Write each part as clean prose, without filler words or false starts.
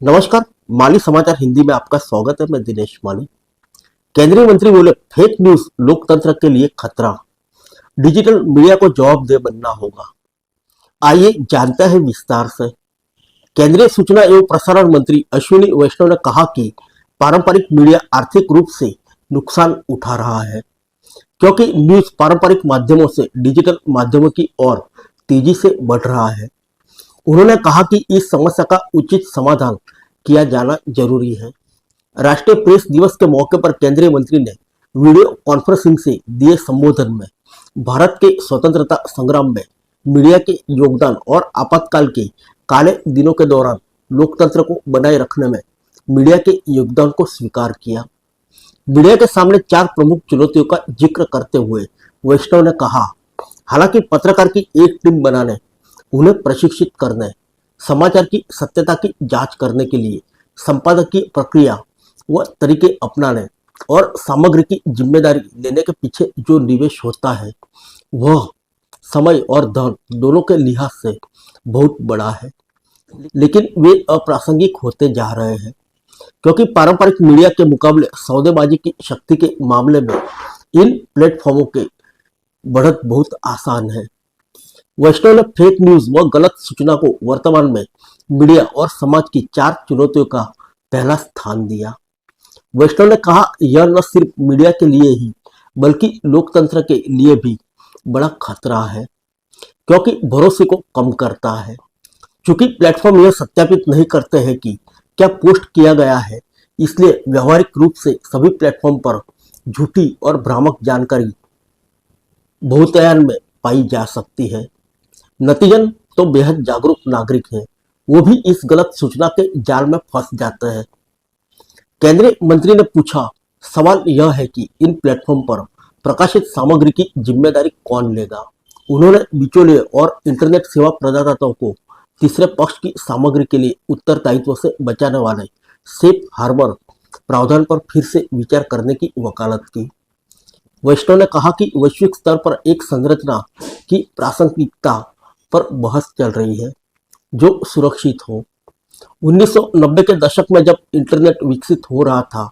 नमस्कार। माली समाचार हिंदी में आपका स्वागत है। मैं दिनेश माली। केंद्रीय मंत्री बोले, फेक न्यूज लोकतंत्र के लिए खतरा, डिजिटल मीडिया को जवाबदेह बनना होगा। आइए जानते हैं विस्तार से। केंद्रीय सूचना एवं प्रसारण मंत्री अश्विनी वैष्णव ने कहा कि पारंपरिक मीडिया आर्थिक रूप से नुकसान उठा रहा है, क्योंकि न्यूज पारंपरिक माध्यमों से डिजिटल माध्यमों की ओर तेजी से बढ़ रहा है। उन्होंने कहा कि इस समस्या का उचित समाधान किया जाना जरूरी है। राष्ट्रीय प्रेस दिवस के मौके पर केंद्रीय मंत्री ने वीडियो कॉन्फ्रेंसिंग से दिए संबोधन में भारत के स्वतंत्रता संग्राम में मीडिया के योगदान और आपातकाल के काले दिनों के दौरान लोकतंत्र को बनाए रखने में मीडिया के योगदान को स्वीकार किया। मीडिया के सामने 4 प्रमुख चुनौतियों का जिक्र करते हुए वैष्णव ने कहा, हालांकि पत्रकार की एक टीम बनाने, उन्हें प्रशिक्षित करने, समाचार की सत्यता की जांच करने के लिए संपादकीय प्रक्रिया व तरीके अपनाने और सामग्री की जिम्मेदारी लेने के पीछे जो निवेश होता है वह समय और धन दोनों के लिहाज से बहुत बड़ा है, लेकिन वे अप्रासंगिक होते जा रहे हैं, क्योंकि पारंपरिक मीडिया के मुकाबले सौदेबाजी की शक्ति के मामले में इन प्लेटफॉर्मों के बढ़त बहुत आसान है। वैष्णव ने फेक न्यूज व गलत सूचना को वर्तमान में मीडिया और समाज की 4 चुनौतियों का पहला स्थान दिया। वैष्णव ने कहा, यह न सिर्फ मीडिया के लिए ही बल्कि लोकतंत्र के लिए भी बड़ा खतरा है, क्योंकि भरोसे को कम करता है। चूंकि प्लेटफॉर्म यह सत्यापित नहीं करते हैं कि क्या पोस्ट किया गया है, इसलिए व्यवहारिक रूप से सभी प्लेटफॉर्म पर झूठी और भ्रामक जानकारी बहुतायत में पाई जा सकती है। नतीजन तो बेहद जागरूक नागरिक हैं, वो भी इस गलत सूचना के जाल में फंस जाते हैं। केंद्रीय मंत्री ने पूछा, सवाल यह है कि इन प्लेटफॉर्म पर प्रकाशित सामग्री की जिम्मेदारी कौन लेगा। उन्होंने बिचौलिए और इंटरनेट सेवा प्रदाताओं को तीसरे पक्ष की सामग्री के लिए उत्तरदायित्व से बचाने वाले सेफ हार्बर प्रावधान पर फिर से विचार करने की वकालत की। वैष्णव ने कहा कि वैश्विक स्तर पर एक संरचना की प्रासंगिकता पर बहस चल रही है जो सुरक्षित हो। 1990 के दशक में जब इंटरनेट विकसित हो रहा था,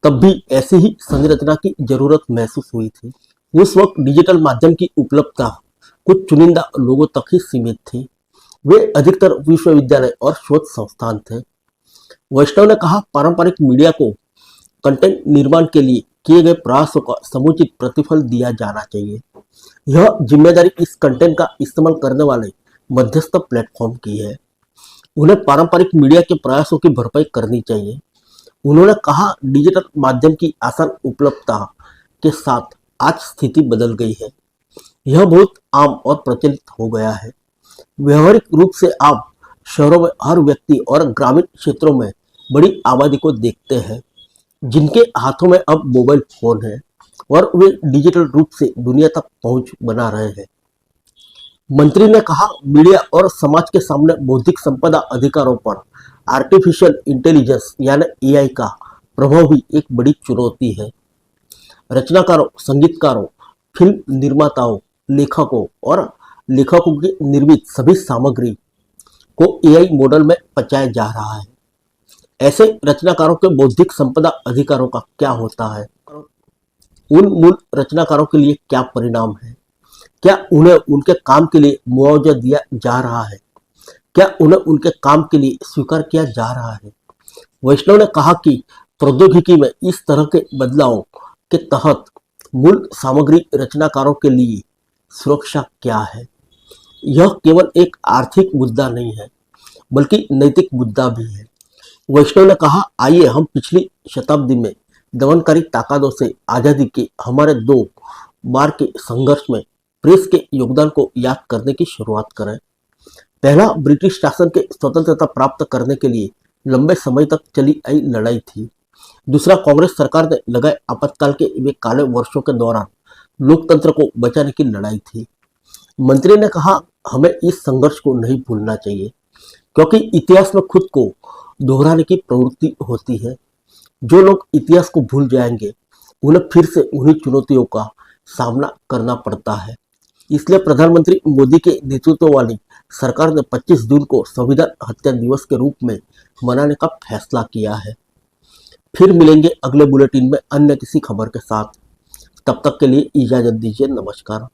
तब भी ऐसी ही संरचना की जरूरत महसूस हुई थी। उस वक्त डिजिटल माध्यम की उपलब्धता कुछ चुनिंदा लोगों तक ही सीमित थी। वे अधिकतर विश्वविद्यालय और शोध संस्थान थे। वैष्णव ने कहा, पारंपरिक मीडिया को कंटेंट निर्माण के लिए किए गए प्रयासों का समुचित प्रतिफल दिया जाना चाहिए। यह जिम्मेदारी इस कंटेंट का इस्तेमाल करने वाले मध्यस्थ प्लेटफॉर्म की है। उन्हें पारंपरिक मीडिया के प्रयासों की भरपाई करनी चाहिए। उन्होंने कहा, डिजिटल माध्यम की आसान उपलब्धता के साथ आज स्थिति बदल गई है। यह बहुत आम और प्रचलित हो गया है। व्यवहारिक रूप से आप शहरों में हर व्यक्ति और ग्रामीण क्षेत्रों में बड़ी आबादी को देखते हैं जिनके हाथों में अब मोबाइल फोन है और वे डिजिटल रूप से दुनिया तक पहुंच बना रहे हैं। मंत्री ने कहा, मीडिया और समाज के सामने बौद्धिक संपदा अधिकारों पर आर्टिफिशियल इंटेलिजेंस यानी एआई का प्रभाव भी एक बड़ी चुनौती है। रचनाकारों, संगीतकारों, फिल्म निर्माताओं, लेखकों की निर्मित सभी सामग्री को एआई मॉडल में पचाया जा रहा है। ऐसे रचनाकारों के बौद्धिक संपदा अधिकारों का क्या होता है? उन मूल रचनाकारों के लिए क्या परिणाम है? क्या उन्हें उनके काम के लिए मुआवजा दिया जा रहा है? क्या उन्हें उनके काम के लिए स्वीकार किया जा रहा है? वैष्णव ने कहा कि प्रौद्योगिकी में इस तरह के बदलावों के तहत मूल सामग्री रचनाकारों के लिए सुरक्षा क्या है? यह केवल एक आर्थिक मुद्दा नहीं है, बल्कि नैतिक मुद्दा भी है। वैष्णव ने कहा, आइए हम पिछली शताब्दी में दमनकारी ताकतों से आजादी के हमारे 2 बार के संघर्ष में प्रेस के योगदान को याद करने की शुरुआत करें। पहला ब्रिटिश शासन के स्वतंत्रता प्राप्त करने के लिए लंबे समय तक चली आई लड़ाई थी। दूसरा, कांग्रेस सरकार ने लगाए आपातकाल के वे काले वर्षों के दौरान लोकतंत्र को बचाने की लड़ाई थी। मंत्री ने कहा, हमें इस संघर्ष को नहीं भूलना चाहिए, क्योंकि इतिहास में खुद को दोहराने की प्रवृत्ति होती है। जो लोग इतिहास को भूल जाएंगे, उन्हें फिर से उन्हीं चुनौतियों का सामना करना पड़ता है। इसलिए प्रधानमंत्री मोदी के नेतृत्व वाली सरकार ने 25 जून को संविधान हत्या दिवस के रूप में मनाने का फैसला किया है। फिर मिलेंगे अगले बुलेटिन में अन्य किसी खबर के साथ। तब तक के लिए इजाजत दीजिए। नमस्कार।